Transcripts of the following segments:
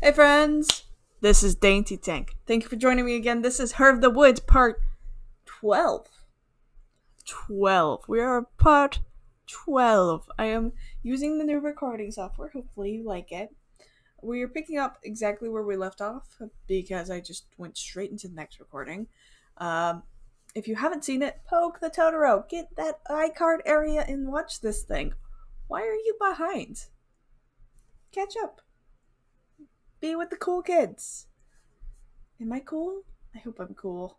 Hey friends, this is DaintyTank. Thank you for joining me again. This is Her of the Woods part 12. 12. We are part 12. I am using the new recording software. Hopefully you like it. We are picking up exactly where we left off because I just went straight into the next recording. If you haven't seen it, poke the Totoro. Get that iCard area and watch this thing. Why are you behind? Catch up. Be with the cool kids. Am I cool? I hope I'm cool.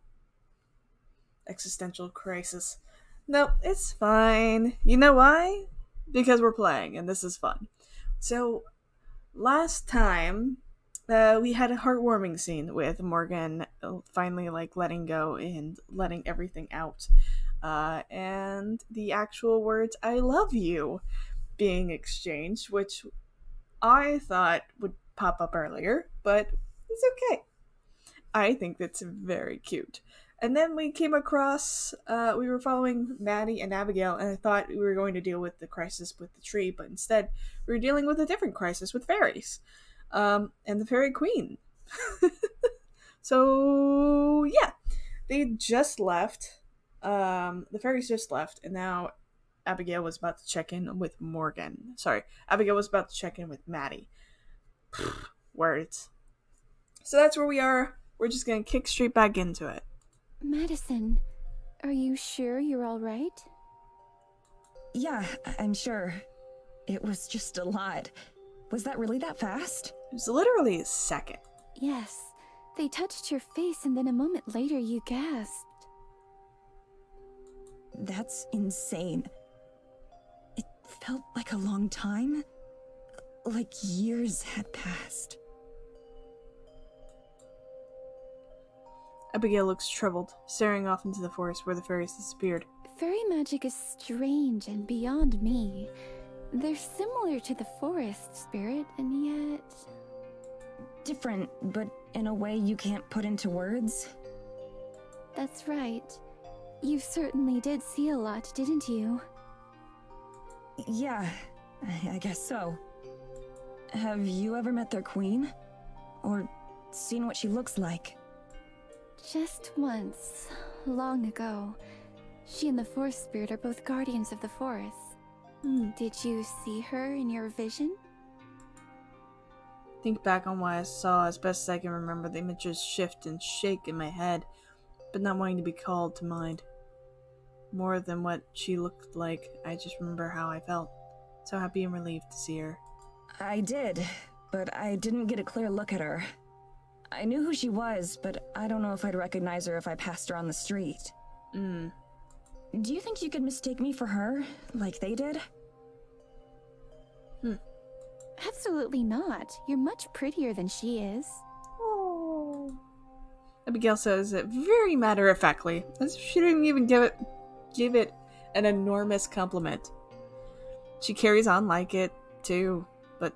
Existential crisis. No, it's fine. You know why? Because we're playing, and this is fun. So, last time, we had a heartwarming scene with Morgan finally, letting go and letting everything out. And the actual words, I love you, being exchanged, which I thought would pop up earlier, but it's okay. I think that's very cute. And then we came across, we were following Maddie and Abigail, and I thought we were going to deal with the crisis with the tree, but instead we were dealing with a different crisis with fairies. And the fairy queen. So, yeah. They just left. The fairies just left, and now Abigail was about to check in with Morgan. Sorry, Abigail was about to check in with Maddie. Words. So that's where we are. We're just gonna kick straight back into it. Maddison, are you sure you're all right? Yeah, I'm sure. It was just a lot. Was that really that fast? It was literally a second. Yes. They touched your face and then a moment later you gasped. That's insane. It felt like a long time. Like years had passed. Abigail looks troubled, staring off into the forest where the fairies disappeared. Fairy magic is strange and beyond me. They're similar to the forest spirit, and yet... Different, but in a way you can't put into words. That's right. You certainly did see a lot, didn't you? Yeah, I guess so. Have you ever met their queen? Or seen what she looks like? Just once, long ago. She and the forest spirit are both guardians of the forest. Did you see her in your vision? Think back on what I saw as best as I can remember. The images shift and shake in my head, but not wanting to be called to mind. More than what she looked like, I just remember how I felt. So happy and relieved to see her. I did, but I didn't get a clear look at her. I knew who she was, but I don't know if I'd recognize her if I passed her on the street. Do you think you could mistake me for her, like they did? Absolutely not. You're much prettier than she is. Oh. Abigail says it very matter-of-factly, as if she didn't even give it an enormous compliment. She carries on like it, too, but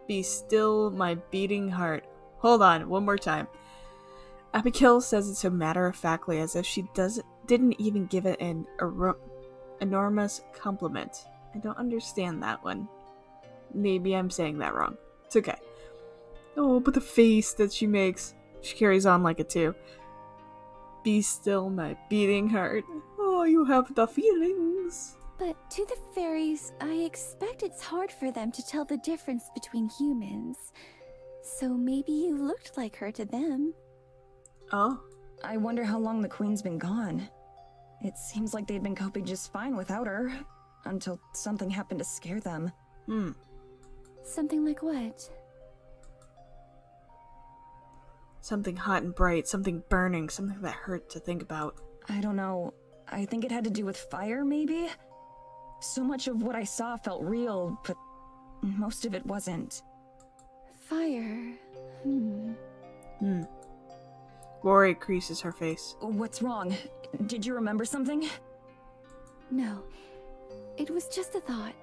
be still my beating heart. Hold on, one more time. Abigail says it so matter-of-factly, as if she didn't even give it an enormous compliment. I don't understand that one. Maybe I'm saying that wrong. It's okay. Oh, but the face that she makes. She carries on like it too. Be still my beating heart. Oh, you have the feelings. But to the fairies, I expect it's hard for them to tell the difference between humans. So maybe you looked like her to them. Oh? I wonder how long the queen's been gone. It seems like they'd been coping just fine without her, until something happened to scare them. Something like what? Something hot and bright, something burning, something that hurt to think about. I don't know. I think it had to do with fire, maybe? So much of what I saw felt real, but most of it wasn't. Fire. Rory creases her face. What's wrong? Did you remember something? No. It was just a thought.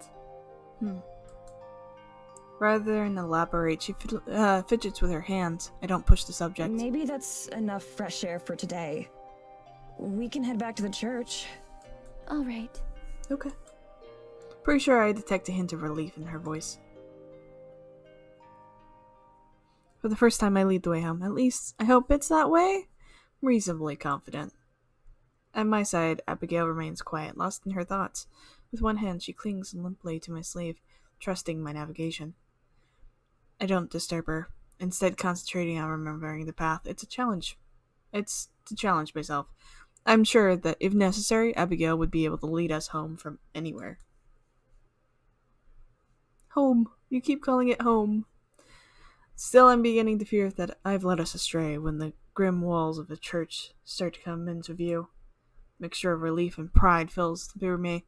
Rather than elaborate, she fidgets with her hands. I don't push the subject. Maybe that's enough fresh air for today. We can head back to the church. All right. Okay. Pretty sure I detect a hint of relief in her voice. For the first time, I lead the way home. At least, I hope it's that way. I'm reasonably confident. At my side, Abigail remains quiet, lost in her thoughts. With one hand, she clings limply to my sleeve, trusting my navigation. I don't disturb her, instead concentrating on remembering the path. It's a challenge. It's to challenge myself. I'm sure that if necessary, Abigail would be able to lead us home from anywhere. Home. You keep calling it home. Still, I'm beginning to fear that I've led us astray when the grim walls of the church start to come into view. Mixture of relief and pride fills through me.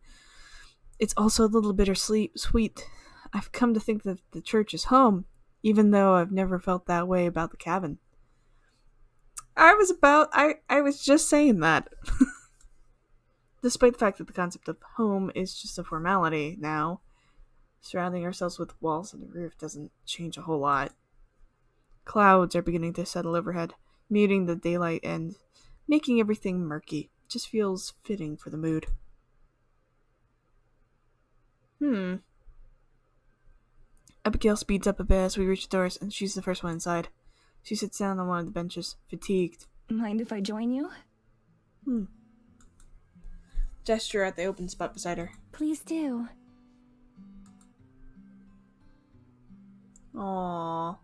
It's also a little bittersweet. I've come to think that the church is home, even though I've never felt that way about the cabin. I was just saying that. Despite the fact that the concept of home is just a formality now, surrounding ourselves with walls and a roof doesn't change a whole lot. Clouds are beginning to settle overhead, muting the daylight and making everything murky. It just feels fitting for the mood. Abigail speeds up a bit as we reach the doors, and she's the first one inside. She sits down on one of the benches, fatigued. Mind if I join you? Gesture at the open spot beside her. Please do. Aww.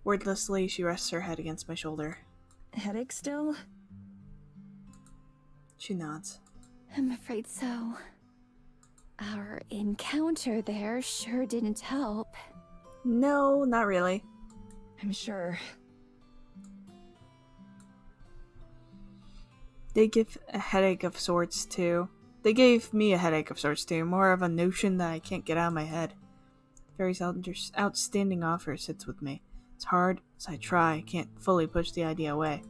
Wordlessly, she rests her head against my shoulder. Headache still? She nods. I'm afraid so. Our encounter there sure didn't help. No, not really. I'm sure. They give a headache of sorts, too. They gave me a headache of sorts, too. More of a notion that I can't get out of my head. Fairy's outstanding offer sits with me. It's hard as I try. I can't fully push the idea away.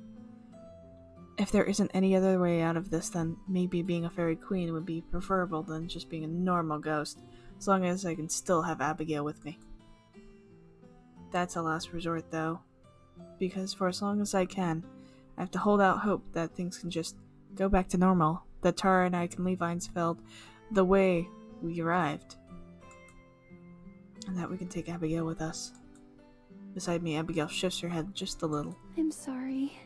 If there isn't any other way out of this, then maybe being a fairy queen would be preferable than just being a normal ghost, as long as I can still have Abigail with me. That's a last resort, though, because for as long as I can, I have to hold out hope that things can just go back to normal, that Tara and I can leave Einsfeld the way we arrived, and that we can take Abigail with us. Beside me, Abigail shifts her head just a little. I'm sorry.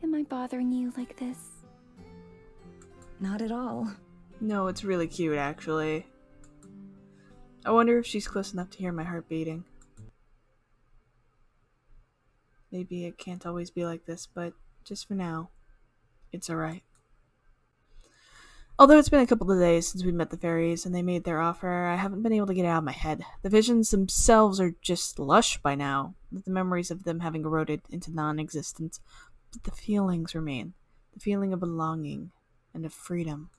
Am I bothering you like this? Not at all. No, it's really cute, actually. I wonder if she's close enough to hear my heart beating. Maybe it can't always be like this, but just for now, it's alright. Although it's been a couple of days since we met the fairies and they made their offer, I haven't been able to get it out of my head. The visions themselves are just lush by now, with the memories of them having eroded into non-existence. But the feelings remain. The feeling of belonging and of freedom.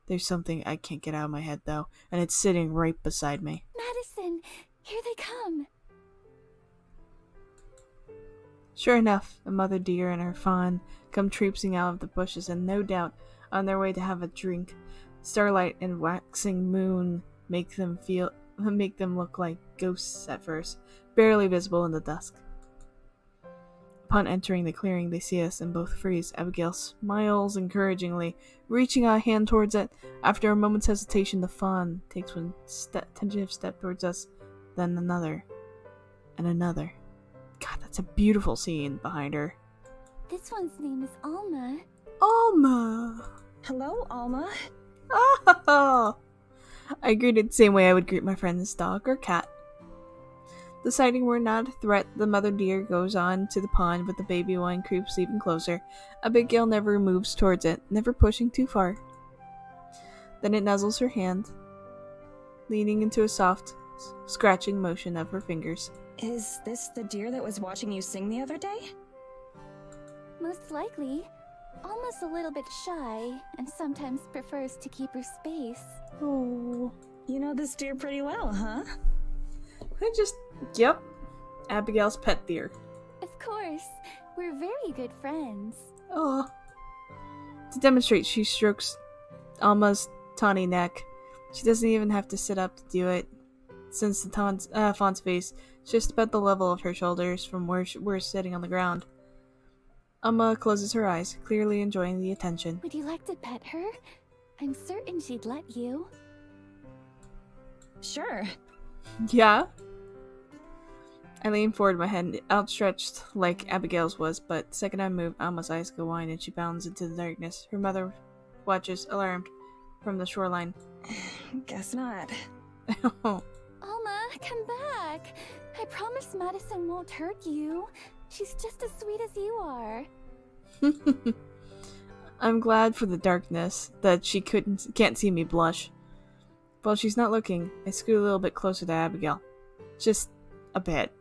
There's something I can't get out of my head, though, and it's sitting right beside me. Maddison! Here they come! Sure enough, a mother deer and her fawn come traipsing out of the bushes, and no doubt on their way to have a drink. Starlight and waxing moon make them look like ghosts at first, barely visible in the dusk. Upon entering the clearing, they see us and both freeze. Abigail smiles encouragingly, reaching out a hand towards it. After a moment's hesitation, the fawn takes one tentative step towards us, then another, and another. God, that's a beautiful scene behind her. This one's name is Alma. Alma! Hello, Alma. Oh! I greeted the same way I would greet my friend's dog or cat. Deciding we're not a threat, the mother deer goes on to the pond, but the baby one creeps even closer. Abigail never moves towards it, never pushing too far. Then it nuzzles her hand, leaning into a soft, scratching motion of her fingers. Is this the deer that was watching you sing the other day? Most likely. Alma's a little bit shy, and sometimes prefers to keep her space. Oh. You know this deer pretty well, huh? Yep. Abigail's pet deer. Of course. We're very good friends. Oh. To demonstrate, she strokes Alma's tawny neck. She doesn't even have to sit up to do it, since the fawn's face is just about the level of her shoulders from where we're sitting on the ground. Alma closes her eyes, clearly enjoying the attention. Would you like to pet her? I'm certain she'd let you. Sure. Yeah? I lean forward, my hand outstretched like Abigail's was, but the second I move, Alma's eyes go wide and she bounds into the darkness. Her mother watches, alarmed, from the shoreline. Guess not. Oh. Alma, come back. I promise Maddison won't hurt you. She's just as sweet as you are. I'm glad for the darkness that she can't see me blush. While she's not looking, I scoot a little bit closer to Abigail. Just a bit.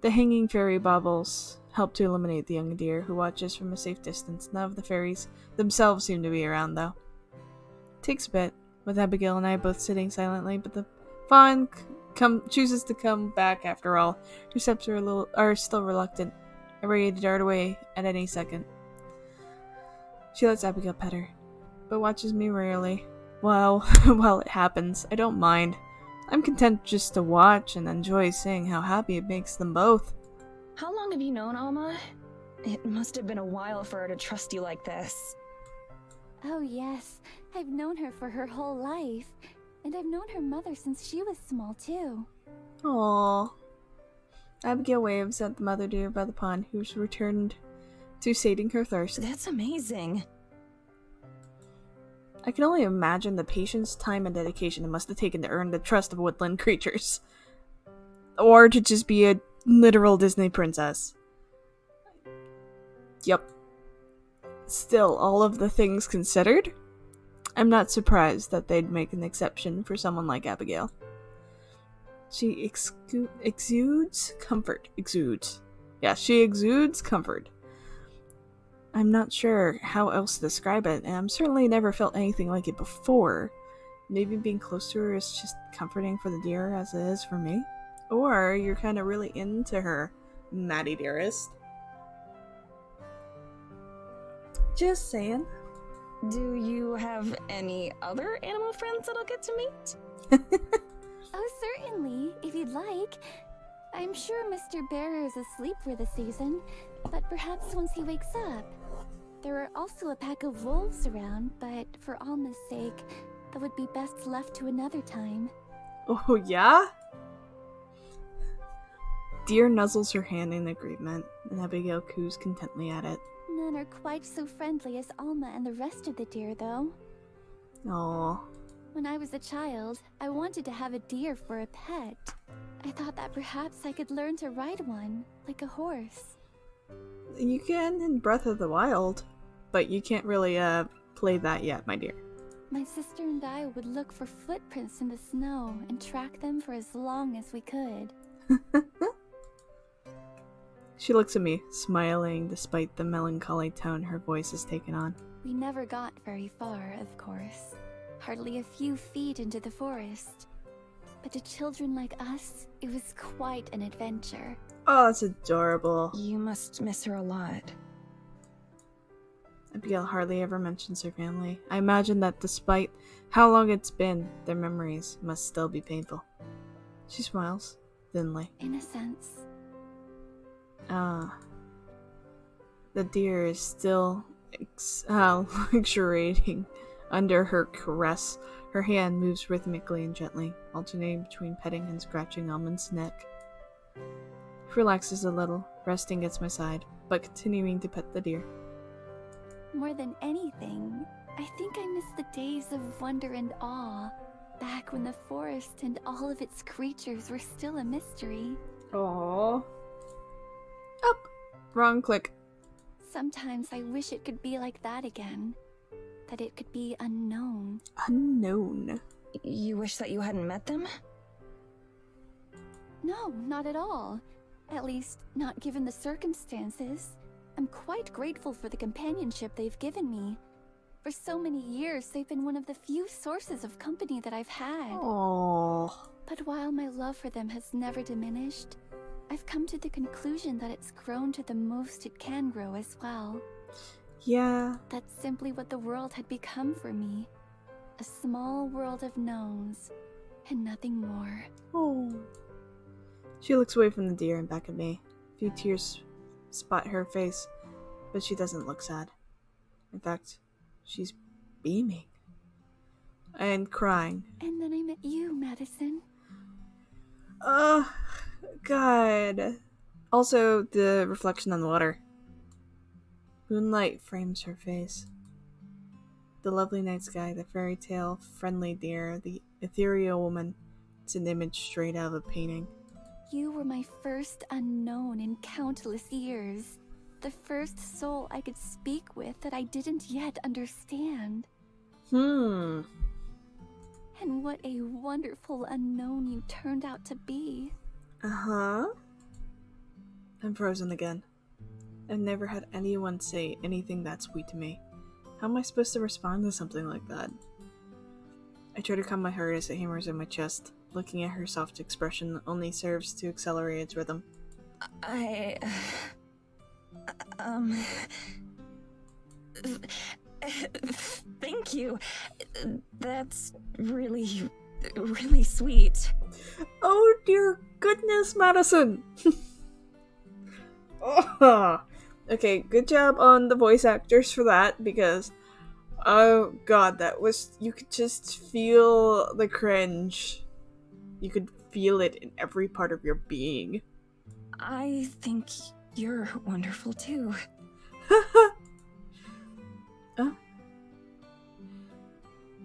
The hanging fairy baubles help to illuminate the young deer, who watches from a safe distance. None of the fairies themselves seem to be around, though. Takes a bit, with Abigail and I both sitting silently, but the fawn chooses to come back after all. Her steps are still reluctant, ready to dart away at any second. She lets Abigail pet her, but watches me rarely. While it happens, I don't mind. I'm content just to watch and enjoy seeing how happy it makes them both. How long have you known Alma? It must have been a while for her to trust you like this. Oh yes, I've known her for her whole life. And I've known her mother since she was small too. Aww. Abigail waves at the mother deer by the pond, who's returned to sating her thirst. That's amazing. I can only imagine the patience, time, and dedication it must have taken to earn the trust of woodland creatures. Or to just be a literal Disney princess. Yep. Still, all of the things considered, I'm not surprised that they'd make an exception for someone like Abigail. She exudes comfort. Yeah, she exudes comfort. I'm not sure how else to describe it, and I've certainly never felt anything like it before. Maybe being close to her is just comforting for the deer as it is for me. Or you're kind of really into her, Maddie dearest. Just saying. Do you have any other animal friends that I'll get to meet? Oh, certainly, if you'd like. I'm sure Mr. Bearer is asleep for the season, but perhaps once he wakes up. There are also a pack of wolves around, but for Alma's sake, that would be best left to another time. Oh, yeah? Deer nuzzles her hand in agreement, and Abigail coos contently at it. None are quite so friendly as Alma and the rest of the deer, though. Aww. When I was a child, I wanted to have a deer for a pet. I thought that perhaps I could learn to ride one, like a horse. You can in Breath of the Wild, but you can't really, play that yet, my dear. My sister and I would look for footprints in the snow and track them for as long as we could. She looks at me, smiling despite the melancholy tone her voice has taken on. We never got very far, of course. Hardly a few feet into the forest. But to children like us, it was quite an adventure. Oh, that's adorable. You must miss her a lot. Abigail hardly ever mentions her family. I imagine that despite how long it's been, their memories must still be painful. She smiles, thinly. In a sense. The deer is still luxuriating under her caress. Her hand moves rhythmically and gently, alternating between petting and scratching Almond's neck. She relaxes a little, resting against my side, but continuing to pet the deer. More than anything, I think I miss the days of wonder and awe, back when the forest and all of its creatures were still a mystery. Aww. Up! Wrong click. Sometimes I wish it could be like that again. That it could be unknown. Unknown. You wish that you hadn't met them? No, not at all. At least, not given the circumstances. I'm quite grateful for the companionship they've given me. For so many years, they've been one of the few sources of company that I've had. Aww. But while my love for them has never diminished, I've come to the conclusion that it's grown to the most it can grow as well. Yeah. That's simply what the world had become for me. A small world of gnomes, and nothing more. Oh. She looks away from the deer and back at me. A few tears spot her face, but she doesn't look sad. In fact, she's beaming. And crying. And then I met you, Maddison. Uh, God. Also, the reflection on the water. Moonlight frames her face. The lovely night sky, the fairy tale friendly deer, the ethereal woman. It's an image straight out of a painting. You were my first unknown in countless years. The first soul I could speak with that I didn't yet understand. And what a wonderful unknown you turned out to be. Uh-huh. I'm frozen again. I've never had anyone say anything that sweet to me. How am I supposed to respond to something like that? I try to calm my heart as it hammers in my chest. Looking at her soft expression only serves to accelerate its rhythm. Thank you. That's really, really sweet. Oh dear goodness, Maddison! Oh. Okay, good job on the voice actors for that, because oh god, that was, you could just feel the cringe. You could feel it in every part of your being. I think you're wonderful too.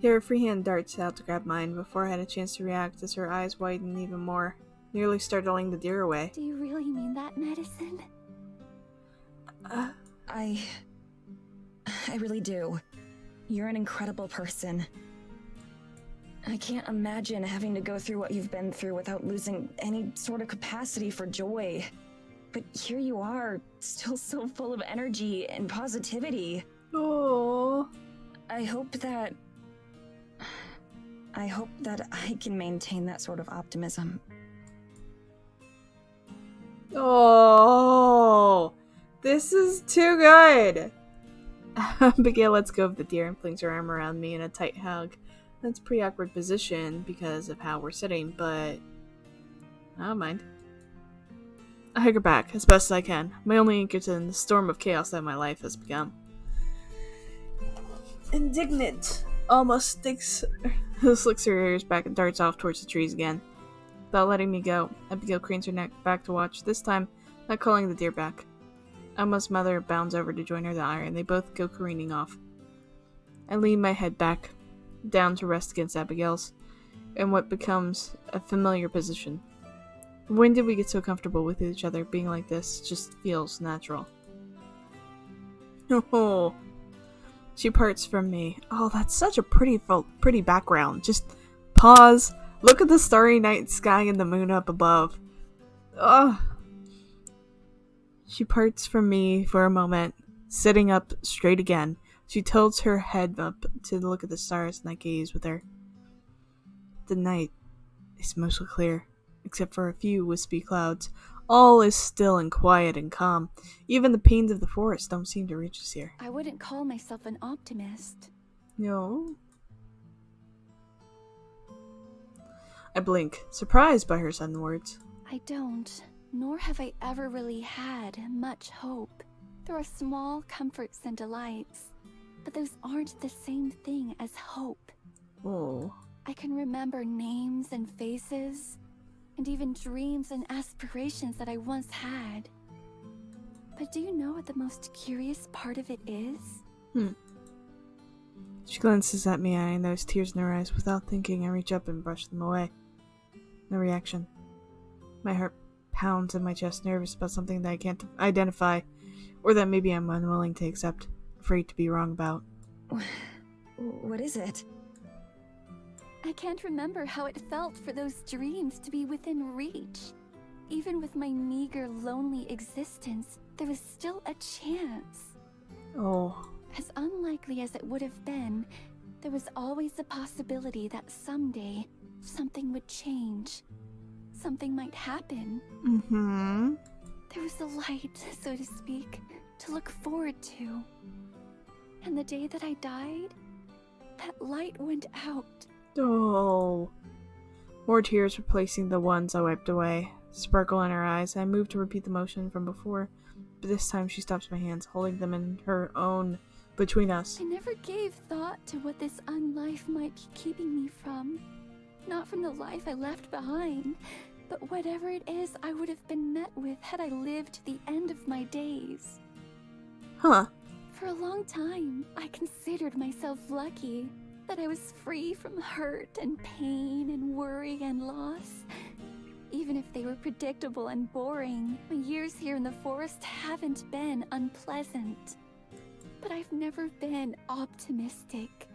Her free hand darts out to grab mine before I had a chance to react as her eyes widened even more, nearly startling the deer away. Do you really mean that, Maddison? I really do. You're an incredible person. I can't imagine having to go through what you've been through without losing any sort of capacity for joy. But here you are, still so full of energy and positivity. Oh. I hope that I can maintain that sort of optimism. Oh. This is too good. Abigail lets go of the deer and flings her arm around me in a tight hug. That's a pretty awkward position because of how we're sitting, but I don't mind. I hug her back as best as I can, my only anchor to the storm of chaos that my life has become. Indignant, almost slicks her ears back and darts off towards the trees again. Without letting me go, Abigail cranes her neck back to watch, this time not calling the deer back. Alma's mother bounds over to join her there, and they both go careening off. I lean my head back, down to rest against Abigail's, in what becomes a familiar position. When did we get so comfortable with each other? Being like this just feels natural. Oh, she parts from me. Oh, that's such a pretty background. Just pause, look at the starry night sky and the moon up above. Oh. She parts from me for a moment, sitting up straight again. She tilts her head up to look at the stars, and I gaze with her. The night is mostly clear, except for a few wispy clouds. All is still and quiet and calm. Even the pains of the forest don't seem to reach us here. I wouldn't call myself an optimist. No. I blink, surprised by her sudden words. I don't, nor have I ever really had much hope. There are small comforts and delights, but those aren't the same thing as hope. Oh. I can remember names and faces, and even dreams and aspirations that I once had. But do you know what the most curious part of it is? She glances at me, eyeing those tears in her eyes. Without thinking, I reach up and brush them away. No reaction. My heart pounds in my chest, nervous about something that I can't identify, or that maybe I'm unwilling to accept, afraid to be wrong about. What is it? I can't remember how it felt for those dreams to be within reach. Even with my meager, lonely existence, there was still a chance. Oh. As unlikely as it would have been, there was always the possibility that someday something would change. Something might happen. Mm-hmm. There was a light, so to speak, to look forward to. And the day that I died, that light went out. Oh. More tears replacing the ones I wiped away. Sparkle in her eyes. I move to repeat the motion from before, but this time she stops my hands, holding them in her own between us. I never gave thought to what this unlife might be keeping me from. Not from the life I left behind, But whatever it is, I would have been met with had I lived to the end of my days. Huh. For a long time, I considered myself lucky that I was free from hurt and pain and worry and loss. Even if they were predictable and boring, my years here in the forest haven't been unpleasant. But I've never been optimistic.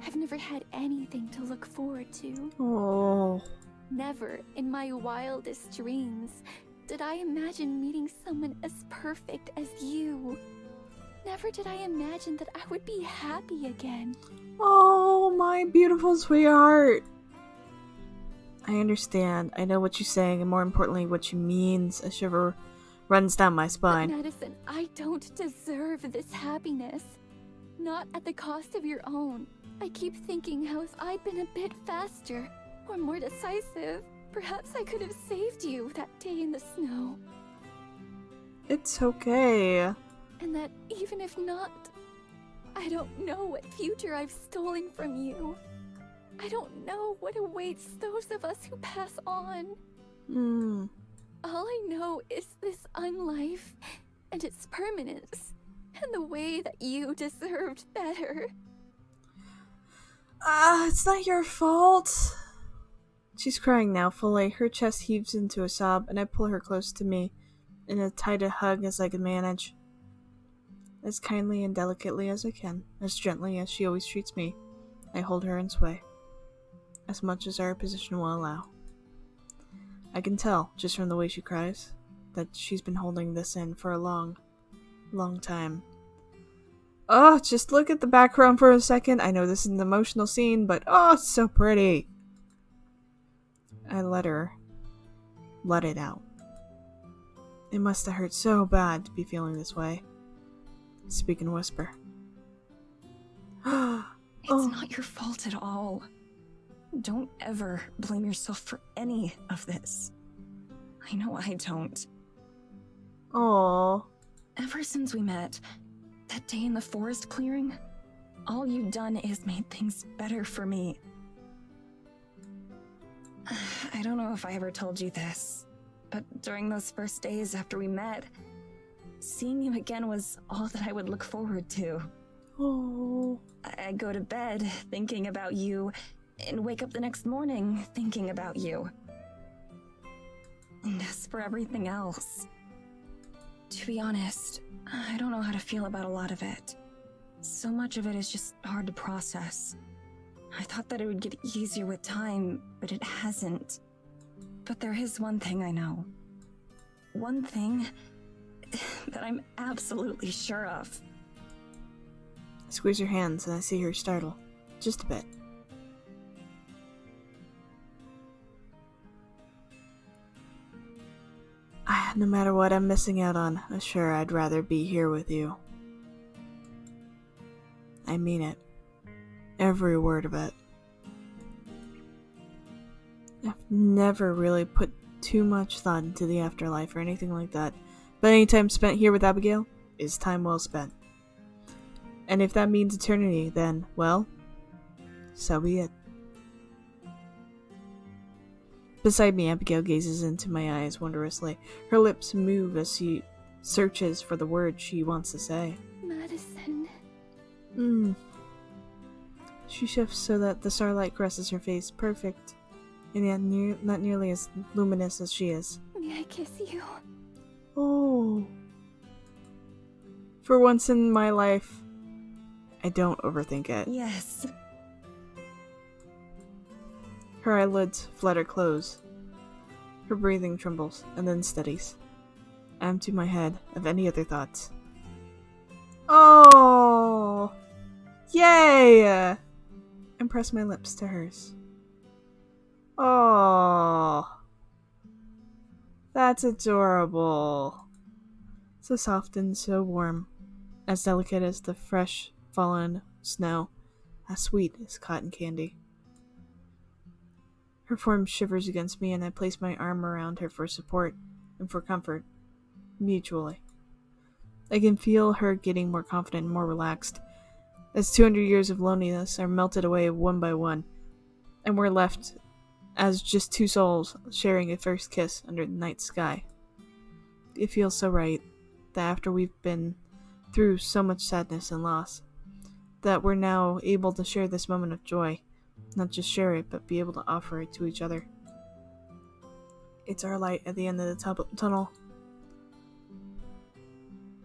I've never had anything to look forward to. Oh. Never in my wildest dreams did I imagine meeting someone as perfect as you. Never did I imagine that I would be happy again. Oh, my beautiful sweetheart. I understand. I know what you're saying, and more importantly, what you mean. A shiver runs down my spine. But Maddison, I don't deserve this happiness. Not at the cost of your own. I keep thinking how if I'd been a bit faster, or more decisive, perhaps I could have saved you that day in the snow. It's okay. And that even if not, I don't know what future I've stolen from you. I don't know what awaits those of us who pass on. All I know is this unlife and its permanence, and the way that you deserved better. It's not your fault. She's crying now fully. Her chest heaves into a sob, and I pull her close to me in as tight a hug as I can manage. As kindly and delicately as I can, as gently as she always treats me, I hold her and sway, as much as our position will allow. I can tell, just from the way she cries, that she's been holding this in for a long, long time. Oh, just look at the background for a second. I know this is an emotional scene, but oh, it's so pretty. I let it out. It must have hurt so bad to be feeling this way. Speak in a whisper. It's not your fault at all. Don't ever blame yourself for any of this. I know I don't. Aww. Ever since we met, that day in the forest clearing, all you've done is made things better for me. I don't know if I ever told you this, but during those first days after we met, seeing you again was all that I would look forward to. Oh. I'd go to bed thinking about you, and wake up the next morning thinking about you. And as for everything else, to be honest, I don't know how to feel about a lot of it. So much of it is just hard to process. I thought that it would get easier with time, but it hasn't. But there is one thing I know. One thing that I'm absolutely sure of. I squeeze her hands and I see her startle. Just a bit. No matter what I'm missing out on, sure, I'd rather be here with you. I mean it. Every word of it. I've never really put too much thought into the afterlife or anything like that, but any time spent here with Abigail is time well spent. And if that means eternity, then, well, so be it. Beside me, Abigail gazes into my eyes wondrously. Her lips move as she searches for the words she wants to say. Maddison. She shifts so that the starlight caresses her face, perfect, and yet not nearly as luminous as she is. May I kiss you? Oh. For once in my life, I don't overthink it. Yes. Her eyelids flutter close. Her breathing trembles and then steadies. I empty my head of any other thoughts. Oh! Yay! And press my lips to hers. Oh! That's adorable. So soft and so warm. As delicate as the fresh fallen snow. As sweet as cotton candy. Her form shivers against me, and I place my arm around her for support and for comfort, mutually. I can feel her getting more confident and more relaxed, as 200 years of loneliness are melted away one by one, and we're left as just two souls sharing a first kiss under the night sky. It feels so right that after we've been through so much sadness and loss, that we're now able to share this moment of joy. Not just share it, but be able to offer it to each other. It's our light at the end of the tunnel.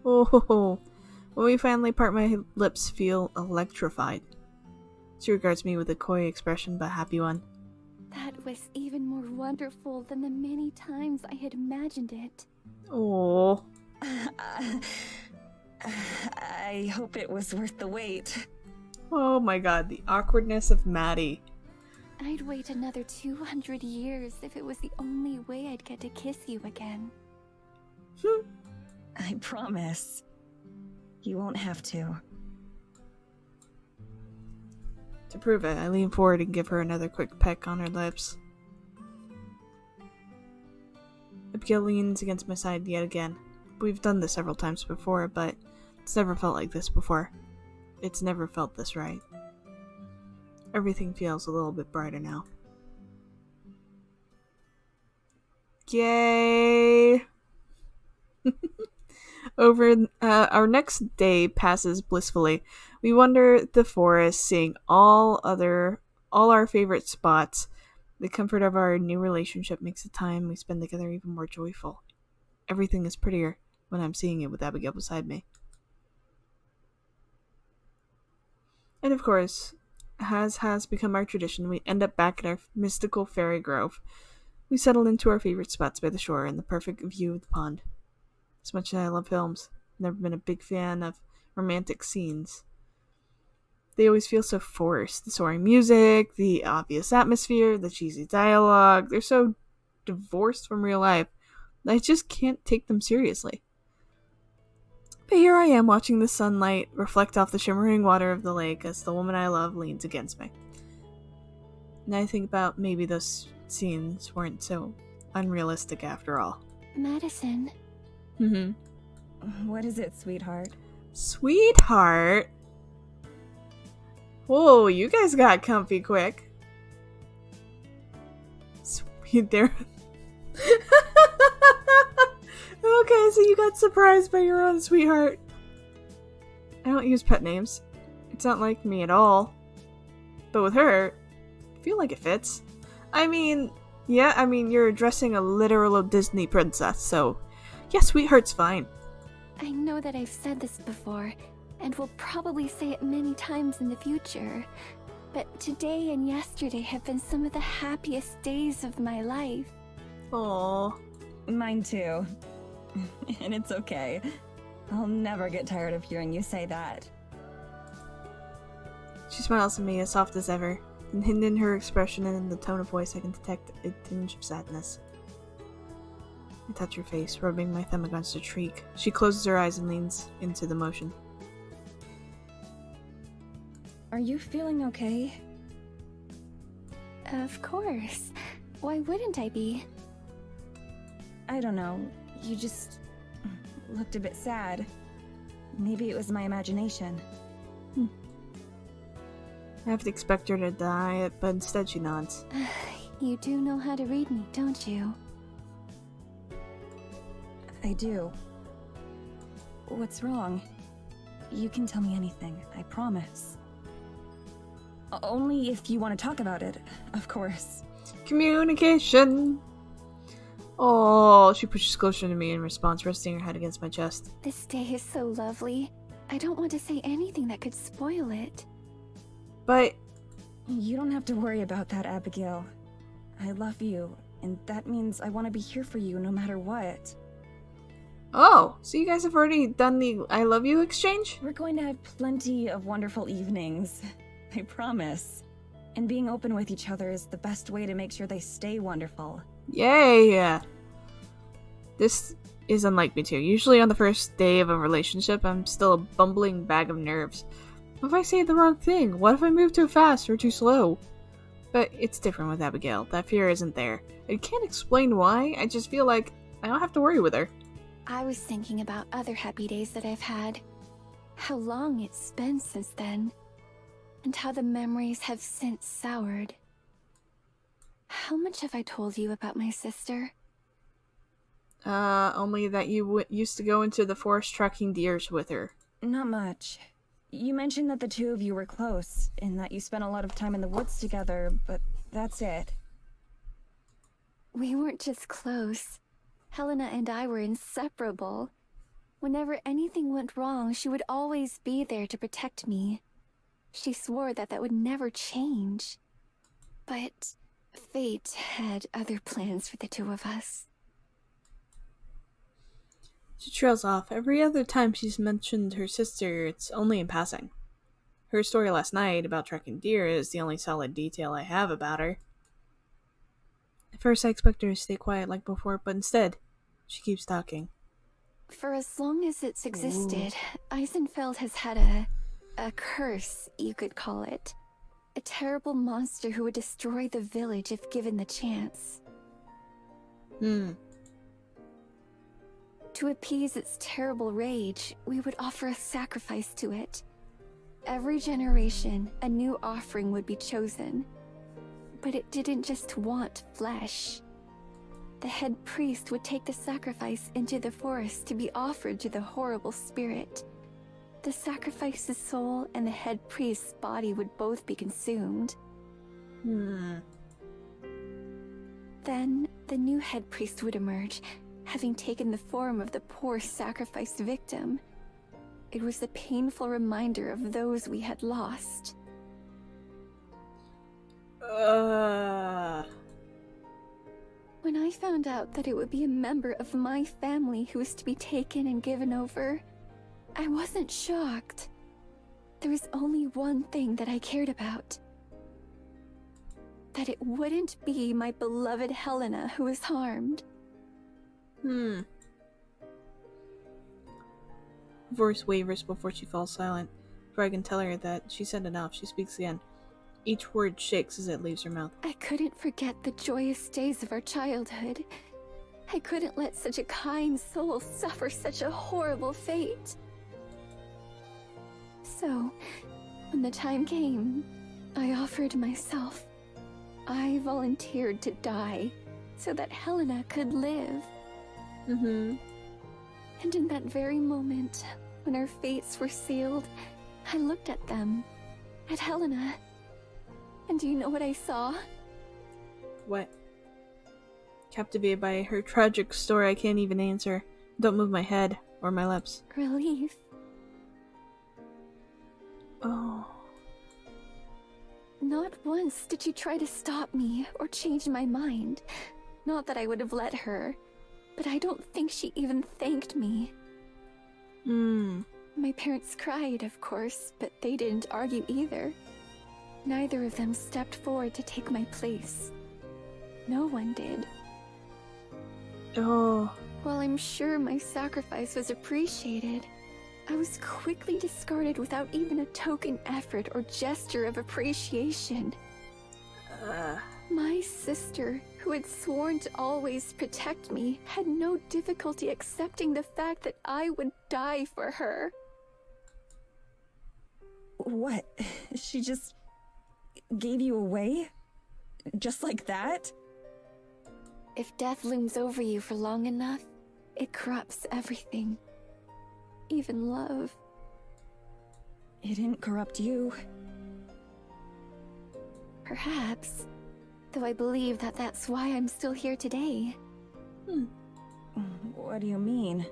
Oh, when we finally part, my lips feel electrified. She regards me with a coy expression, but happy one. That was even more wonderful than the many times I had imagined it. Oh. I hope it was worth the wait. Oh my god, the awkwardness of Maddie. I'd wait another 200 years if it was the only way I'd get to kiss you again. I promise. You won't have to. To prove it, I lean forward and give her another quick peck on her lips. Abigail leans against my side yet again. We've done this several times before, but it's never felt like this before. It's never felt this right. Everything feels a little bit brighter now. Yay! Our next day passes blissfully. We wander the forest, seeing all our favorite spots. The comfort of our new relationship makes the time we spend together even more joyful. Everything is prettier when I'm seeing it with Abigail beside me. And of course, as has become our tradition, we end up back at our mystical fairy grove. We settle into our favorite spots by the shore and the perfect view of the pond. As much as I love films, I've never been a big fan of romantic scenes. They always feel so forced. The soaring music, the obvious atmosphere, the cheesy dialogue, they're so divorced from real life that I just can't take them seriously. But here I am watching the sunlight reflect off the shimmering water of the lake as the woman I love leans against me. And I think about maybe those scenes weren't so unrealistic after all. Maddison. What is it, sweetheart? Sweetheart? Whoa, you guys got comfy quick. Sweet there. Okay, so you got surprised by your own sweetheart. I don't use pet names. It's not like me at all. But with her, I feel like it fits. You're addressing a literal Disney princess, so yeah, sweetheart's fine. I know that I've said this before, and will probably say it many times in the future, but today and yesterday have been some of the happiest days of my life. Aww. Mine too. And it's okay. I'll never get tired of hearing you say that. She smiles at me as soft as ever, and hidden in her expression and in the tone of voice I can detect a tinge of sadness. I touch her face, rubbing my thumb against her cheek. She closes her eyes and leans into the motion. Are you feeling okay? Of course. Why wouldn't I be? I don't know. You just looked a bit sad. Maybe it was my imagination. I have to expect her to deny it, but instead she nods. You do know how to read me, don't you? I do. What's wrong? You can tell me anything, I promise. Only if you want to talk about it, of course. Communication! Oh, she pushes closer to me in response, resting her head against my chest. This day is so lovely. I don't want to say anything that could spoil it. But you don't have to worry about that, Abigail. I love you, and that means I want to be here for you no matter what. oh, so you guys have already done the I love you exchange? We're going to have plenty of wonderful evenings. I promise. And being open with each other is the best way to make sure they stay wonderful. Yay! This is unlike me too. Usually on the first day of a relationship, I'm still a bumbling bag of nerves. What if I say the wrong thing? What if I move too fast or too slow? But it's different with Abigail. That fear isn't there. I can't explain why, I just feel like I don't have to worry with her. I was thinking about other happy days that I've had. How long it's been since then. And how the memories have since soured. How much have I told you about my sister? Only that you used to go into the forest tracking deers with her. Not much. You mentioned that the two of you were close, and that you spent a lot of time in the woods together, but that's it. We weren't just close. Helena and I were inseparable. Whenever anything went wrong, she would always be there to protect me. She swore that that would never change. But fate had other plans for the two of us. She trails off. Every other time she's mentioned her sister, it's only in passing. Her story last night about tracking deer is the only solid detail I have about her. At first I expect her to stay quiet like before, but instead, she keeps talking. For as long as it's existed, Eisenfeld has had a curse, you could call it. A terrible monster who would destroy the village if given the chance. To appease its terrible rage, we would offer a sacrifice to it. Every generation, a new offering would be chosen. But it didn't just want flesh. The head priest would take the sacrifice into the forest to be offered to the horrible spirit. The sacrifice's soul and the head priest's body would both be consumed. Then, the new head priest would emerge, having taken the form of the poor sacrificed victim. It was a painful reminder of those we had lost. When I found out that it would be a member of my family who was to be taken and given over, I wasn't shocked. There was only one thing that I cared about. That it wouldn't be my beloved Helena who was harmed. Voice wavers before she falls silent. Before I can tell her that she said enough, she speaks again. Each word shakes as it leaves her mouth. I couldn't forget the joyous days of our childhood. I couldn't let such a kind soul suffer such a horrible fate. So, when the time came, I offered myself. I volunteered to die so that Helena could live. And in that very moment, when our fates were sealed, I looked at them, at Helena. And do you know what I saw? What? Captivated by her tragic story, I can't even answer. Don't move my head or my lips. Relief. Oh. Not once did she try to stop me or change my mind. Not that I would have let her, but I don't think she even thanked me. My parents cried, of course, but they didn't argue either. Neither of them stepped forward to take my place. No one did. Oh. While I'm sure my sacrifice was appreciated, I was quickly discarded without even a token effort or gesture of appreciation. My sister, who had sworn to always protect me, had no difficulty accepting the fact that I would die for her. What? She just gave you away? Just like that? If death looms over you for long enough, it corrupts everything. Even love. It didn't corrupt you. Perhaps. Though I believe that that's why I'm still here today. What do you mean?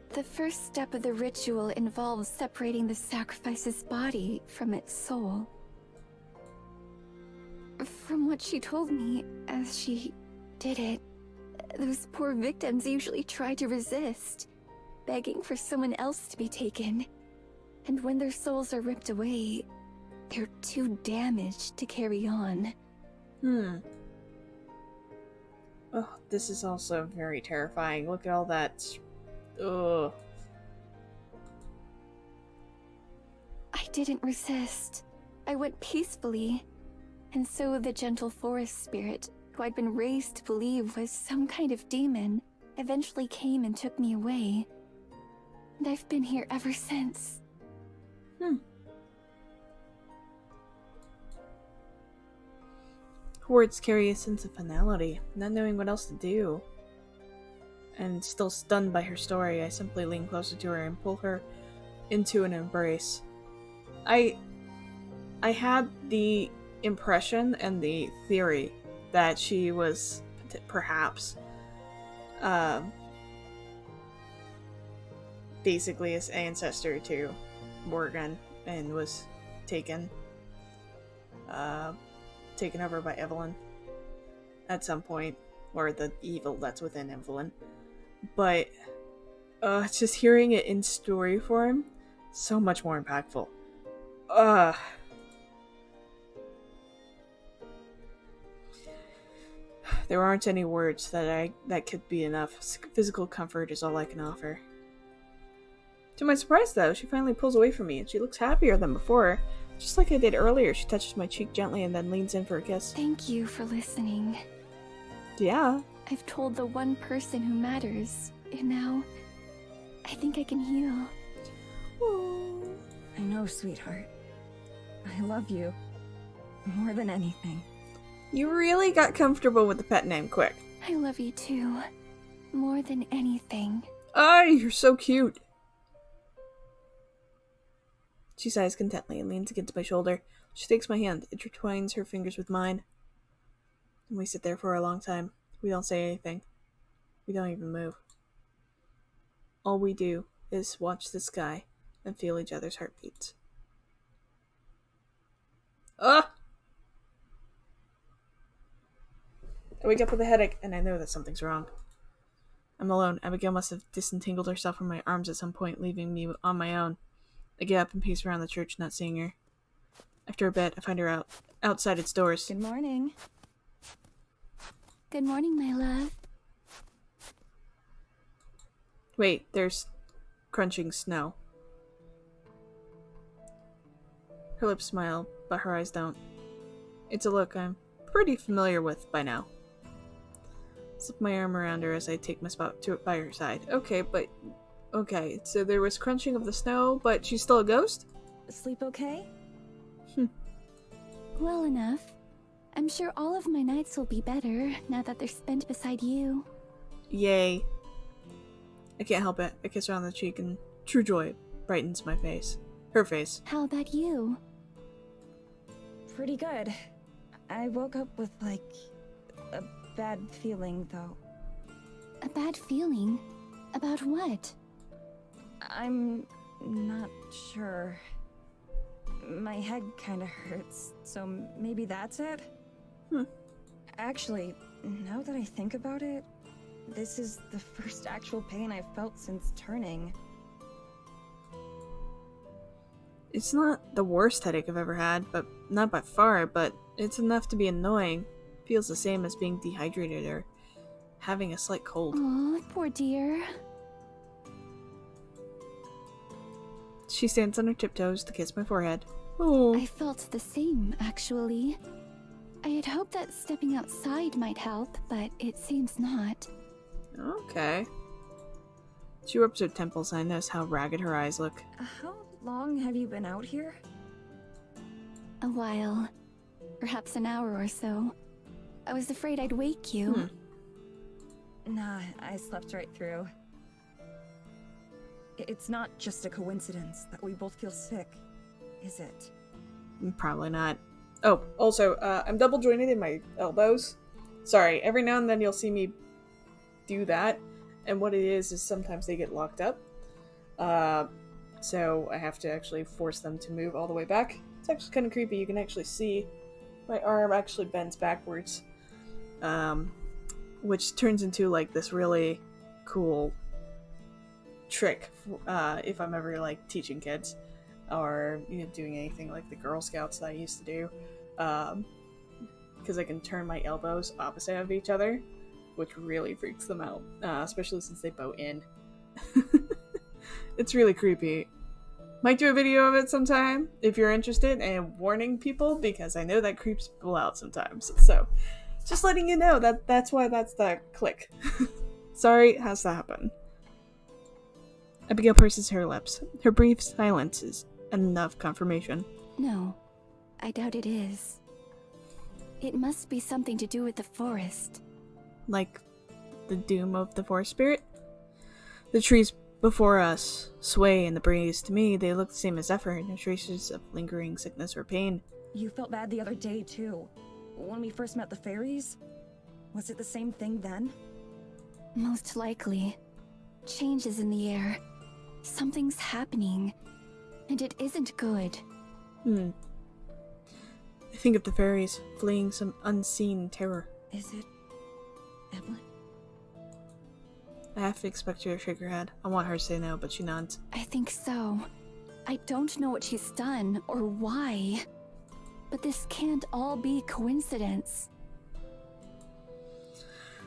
The first step of the ritual involves separating the sacrifice's body from its soul. From what she told me, as she did it, those poor victims usually try to resist, begging for someone else to be taken. And when their souls are ripped away, they're too damaged to carry on. Oh, this is also very terrifying. Look at all that. Ugh. I didn't resist. I went peacefully. And so the gentle forest spirit, who I'd been raised to believe was some kind of demon, eventually came and took me away. And I've been here ever since. Her words carry a sense of finality, not knowing what else to do. And still stunned by her story, I simply lean closer to her and pull her into an embrace. I had the impression and the theory that she was perhaps basically his ancestor to Morgan and was taken over by Evelyn at some point, or the evil that's within Evelyn. But just hearing it in story form, so much more impactful. There aren't any words that could be enough. Physical comfort is all I can offer. To my surprise, though, she finally pulls away from me, and she looks happier than before. Just like I did earlier, she touches my cheek gently and then leans in for a kiss. Thank you for listening. Yeah. I've told the one person who matters, and now I think I can heal. Aww. I know, sweetheart. I love you. More than anything. You really got comfortable with the pet name quick. I love you too. More than anything. Oh, you're so cute. She sighs contently and leans against my shoulder. She takes my hand, intertwines her fingers with mine. And we sit there for a long time. We don't say anything. We don't even move. All we do is watch the sky and feel each other's heartbeats. Ah! I wake up with a headache, and I know that something's wrong. I'm alone. Abigail must have disentangled herself from my arms at some point, leaving me on my own. I get up and pace around the church, not seeing her. After a bit, I find her outside its doors. Good morning. Good morning, my love. Wait, there's crunching snow. Her lips smile, but her eyes don't. It's a look I'm pretty familiar with by now. Slip my arm around her as I take my spot by her side. Okay, so there was crunching of the snow, but she's still a ghost? Sleep okay? Well enough. I'm sure all of my nights will be better now that they're spent beside you. Yay. I can't help it. I kiss her on the cheek and true joy brightens my face. Her face. How about you? Pretty good. I woke up with, a bad feeling, though. A bad feeling? About what? I'm not sure. My head kinda hurts, so maybe that's it? Actually, now that I think about it, this is the first actual pain I've felt since turning. It's not the worst headache I've ever had, but not by far, but it's enough to be annoying. Feels the same as being dehydrated or having a slight cold. Aw, poor dear. She stands on her tiptoes to kiss my forehead. Oh. I felt the same, actually. I had hoped that stepping outside might help, but it seems not. Okay. She rubs her temples and I notice how ragged her eyes look. How long have you been out here? A while. Perhaps an hour or so. I was afraid I'd wake you. Nah, I slept right through. It's not just a coincidence that we both feel sick, is it? Probably not. Oh, also, I'm double jointed in my elbows. Sorry, every now and then you'll see me do that, and what it is sometimes they get locked up. So I have to actually force them to move all the way back. It's actually kind of creepy. You can actually see my arm actually bends backwards, which turns into this really cool trick if I'm ever teaching kids or doing anything like the Girl Scouts that I used to do, because I can turn my elbows opposite of each other, which really freaks them out, especially since they bow in. It's really creepy. Might do a video of it sometime if you're interested, and warning people because I know that creeps people out sometimes. So just letting you know that's why that's the click. Sorry, it has to happen. Abigail purses her lips. Her brief silence is enough confirmation. No, I doubt it is. It must be something to do with the forest. Like the doom of the forest spirit? The trees before us sway in the breeze. To me, they look the same as ever, no traces of lingering sickness or pain. You felt bad the other day, too. When we first met the fairies? Was it the same thing then? Most likely. Changes in the air. Something's happening. And it isn't good. I think of the fairies fleeing some unseen terror. Is it Evelyn? I have to expect her to shake her head. I want her to say no, but she nods. I think so. I don't know what she's done or why. But this can't all be coincidence.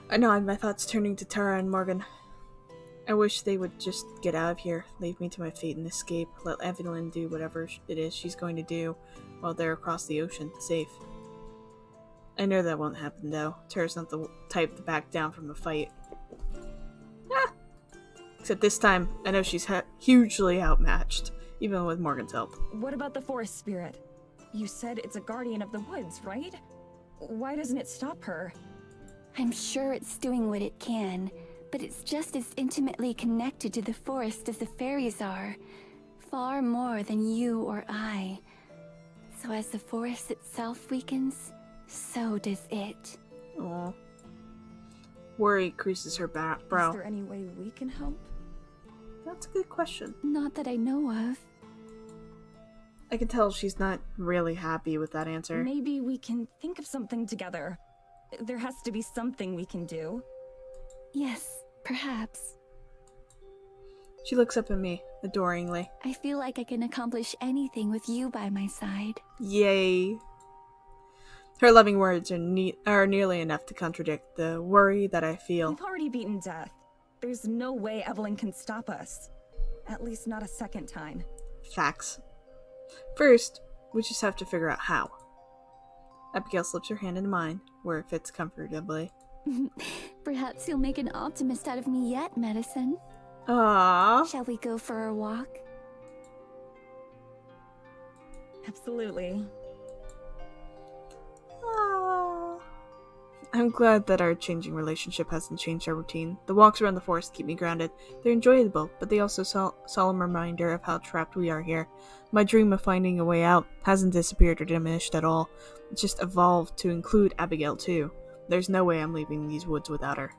I nod, my thoughts turning to Tara and Morgan. I wish they would just get out of here, leave me to my fate and escape, let Evelyn do whatever it is she's going to do while they're across the ocean, safe. I know that won't happen, though. Tara's not the type to back down from a fight. Except this time, I know she's hugely outmatched, even with Morgan's help. What about the forest spirit? You said it's a guardian of the woods, right? Why doesn't it stop her? I'm sure it's doing what it can, but it's just as intimately connected to the forest as the fairies are. Far more than you or I. So as the forest itself weakens, so does it. Aww. Worry creases her brow. Is there any way we can help? That's a good question. Not that I know of. I can tell she's not really happy with that answer. Maybe we can think of something together. There has to be something we can do. Yes, perhaps. She looks up at me, adoringly. I feel like I can accomplish anything with you by my side. Yay. Her loving words are nearly enough to contradict the worry that I feel. We've already beaten death. There's no way Evelyn can stop us. At least not a second time. Facts. First, we just have to figure out how. Abigail slips her hand into mine, where it fits comfortably. Perhaps you'll make an optimist out of me yet, Maddison. Aww. Shall we go for a walk? Absolutely. Aww. I'm glad that our changing relationship hasn't changed our routine. The walks around the forest keep me grounded. They're enjoyable, but they also solemn reminder of how trapped we are here. My dream of finding a way out hasn't disappeared or diminished at all. It's just evolved to include Abigail too. There's no way I'm leaving these woods without her.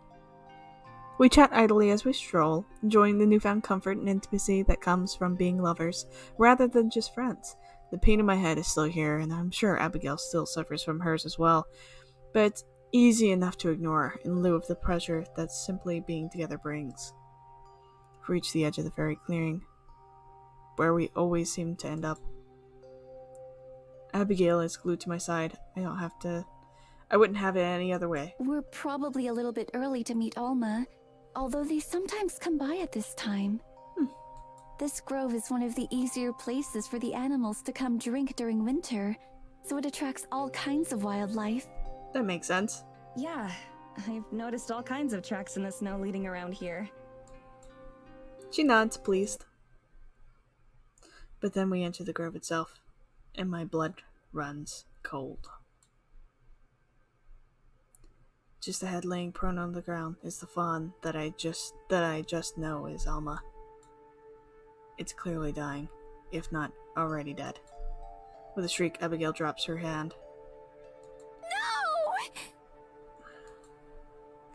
We chat idly as we stroll, enjoying the newfound comfort and intimacy that comes from being lovers, rather than just friends. The pain in my head is still here, and I'm sure Abigail still suffers from hers as well, but it's easy enough to ignore in lieu of the pleasure that simply being together brings. We've reached the edge of the fairy clearing, where we always seem to end up. Abigail is glued to my side. I wouldn't have it any other way. We're probably a little bit early to meet Alma, although they sometimes come by at this time. This grove is one of the easier places for the animals to come drink during winter, so it attracts all kinds of wildlife. That makes sense. Yeah, I've noticed all kinds of tracks in the snow leading around here. She nods, pleased. But then we enter the grove itself, and my blood runs cold. Just ahead, laying prone on the ground, is the fawn that I just know is Alma. It's clearly dying, if not already dead. With a shriek, Abigail drops her hand. No!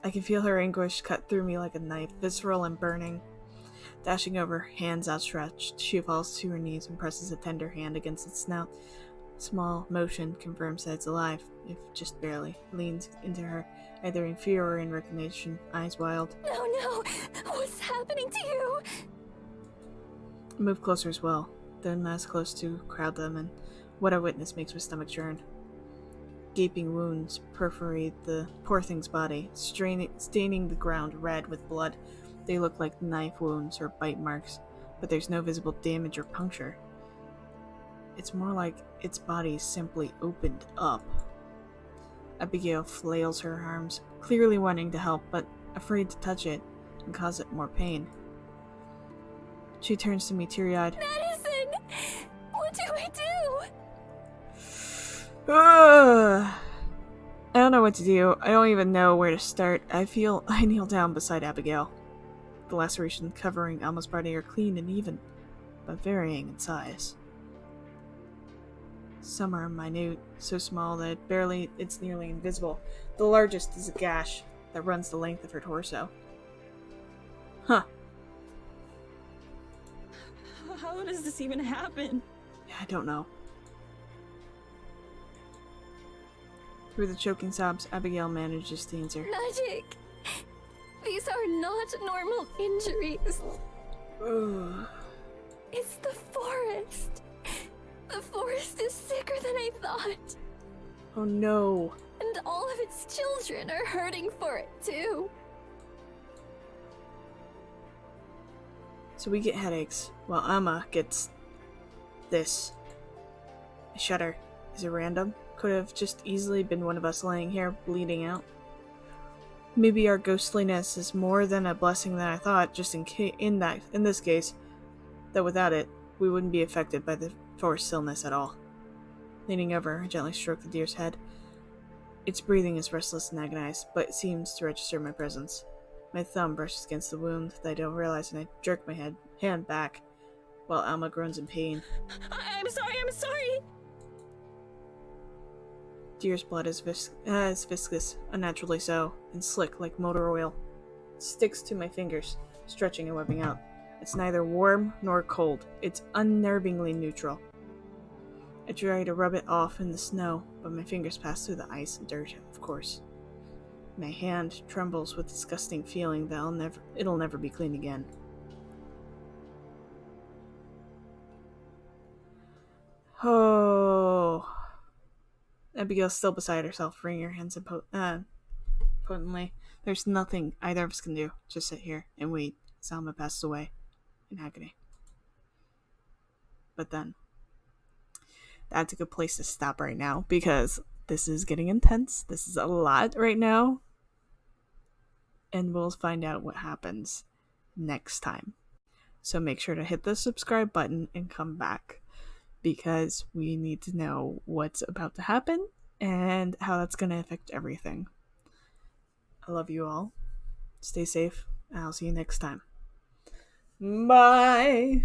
I can feel her anguish cut through me like a knife, visceral and burning. Dashing over, hands outstretched, she falls to her knees and presses a tender hand against its snout. Small motion confirms that it's alive, if just barely. Leans into her, either in fear or in recognition, eyes wild. No! What's happening to you? I move closer as well, then as close to crowd them, and what I witness makes my stomach churn. Gaping wounds perforate the poor thing's body, staining the ground red with blood. They look like knife wounds or bite marks, but there's no visible damage or puncture. It's more like its body simply opened up. Abigail flails her arms, clearly wanting to help, but afraid to touch it and cause it more pain. She turns to me teary-eyed. Maddison! What do I do? I don't know what to do. I don't even know where to start. I kneel down beside Abigail. The lacerations covering Alma's body are clean and even, but varying in size. Some are minute, so small that it's nearly invisible. The largest is a gash that runs the length of her torso. Huh. How does this even happen? Yeah, I don't know. Through the choking sobs, Abigail manages to answer. Magic! These are not normal injuries. Ugh. It's the forest. The forest is sicker than I thought. Oh no. And all of its children are hurting for it too. So we get headaches, while Alma gets this. I shudder. Is it random? Could have just easily been one of us laying here, bleeding out. Maybe our ghostliness is more than a blessing than I thought, just in this case, that without it, we wouldn't be affected by the forest stillness at all. Leaning over, I gently stroke the deer's head. Its breathing is restless and agonized, but it seems to register my presence. My thumb brushes against the wound that I don't realize, and I jerk my hand back, while Alma groans in pain. I'm sorry! Deer's blood is viscous, unnaturally so, and slick like motor oil. It sticks to my fingers, stretching and webbing out. It's neither warm nor cold. It's unnervingly neutral. I try to rub it off in the snow, but my fingers pass through the ice and dirt, of course. My hand trembles with disgusting feeling that it'll never be clean again. Oh. Abigail's still beside herself, wringing her hands potently. There's nothing either of us can do. Just sit here and wait as Alma passes away in agony. But then, that's a good place to stop right now, because this is getting intense. This is a lot right now. And we'll find out what happens next time. So make sure to hit the subscribe button and come back, because we need to know what's about to happen and how that's going to affect everything. I love you all. Stay safe, and I'll see you next time. Bye!